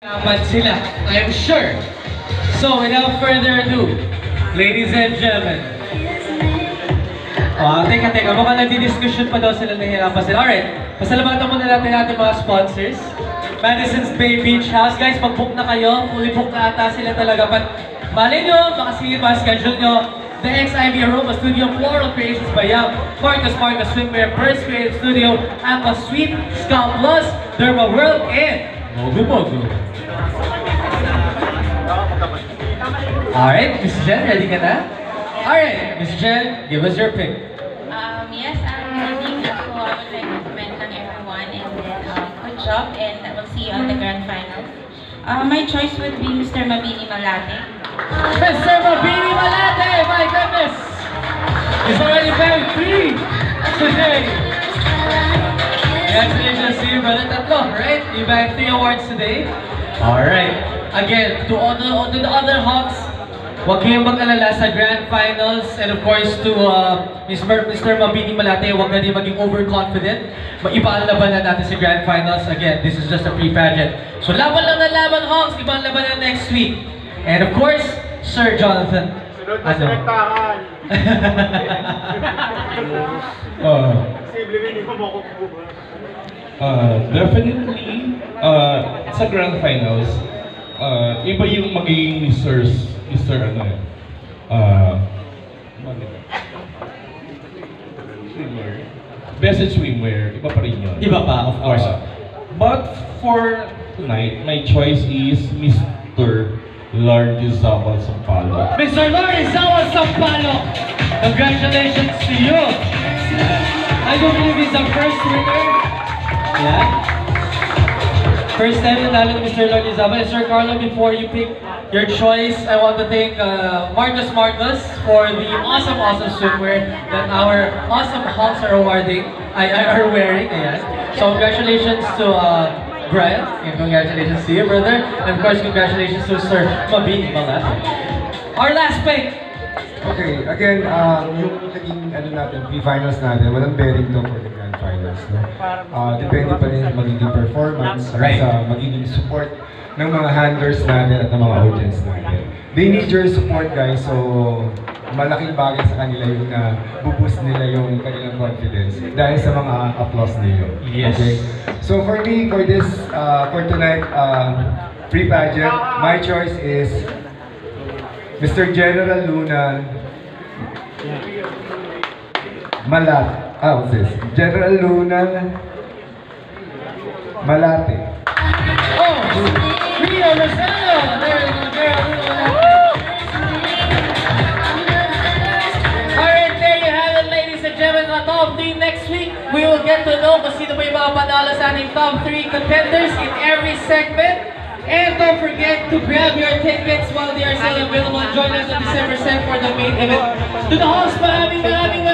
Dapat sila, I'm sure. So, without further ado, ladies and gentlemen. Teka, mukhang nagdi-discussion pa daw sila, nahihirapan sila. Alright, pasalamatan muna natin ating mga sponsors. Madison's Bay Beach House. Guys, pag-book na kayo, fully book na ata sila talaga. Malay nyo, makasingit pa schedule nyo. The XIV Aroma Studio, Floral Creations by Young, Marcus Swimwear, Burst Creative Studio, Aqua Sweet, Scalp Plus, Derma World, and Mogu. Alright, Mrs. Jen, ready ka na? Alright, Mrs. Jen, give us your pick. Yes, I'm ready. So I would like to commend on everyone and then good job, and we'll see you on the grand finals. My choice would be Mr. Mabini Malate. Mr. Mabini Malate, my goodness! He's already bagged 3 today. Congratulations to you, brother. Tatlo, right? You bagged 3 awards today. Alright. Again, to all the other Hawks, huwag kayong mag-alala sa grand finals, and of course to Mr. Mabini Malate, huwag na din maging overconfident. Iba ang labanan natin sa grand finals. Again, this is just a pre-pageant. So laban lang na laban, Hawks, ibang labanan next week. And of course, Sir Jonathan. Sunod na selektahan. Definitely, sa grand finals, iba yung magiging Mr. ano eh. Swimwear. Best in swimwear, iba pa rin yun. Iba pa, of course. But for tonight, my choice is Mr. Lardizábal Sampaloc. Mr. Lardizábal Sampaloc! Congratulations to you! I do believe he's the first winner. Yeah? First time nanalo ni Mr. Lardizábal. Sir Carlo, before you pick your choice, I want to thank Marcus for the awesome swimwear that our awesome Hawks are wearing. Ayan. So congratulations to Brian, and congratulations to you, brother. And of course, congratulations to Sir Mabini Malate. Our last pick! Okay, again, yung naging natin, pre-finals natin, walang bearing to for the grand finals. No? Depende pa rin sa magiging performance, right, sa magiging support ng mga handlers natin at ng mga audience natin. They need your support, guys, so malaking bagay sa kanila yung buboost nila yung kanilang confidence dahil sa mga applause ninyo. Yes. Okay? So for me, for this, for tonight, pre-pageant, my choice is Mr. General Luna what's this? General Luna Malate. Oh! Rio Rosado! There you go, General Luna Malate. Alright, there you have it, ladies and gentlemen. On top 3 next week, we will get to know kung sino ba yung mga panalo sa ating top 3 contenders in every segment. And don't forget to grab your tickets while they are still available. Join us on December 7 for the main event. To the host, maraming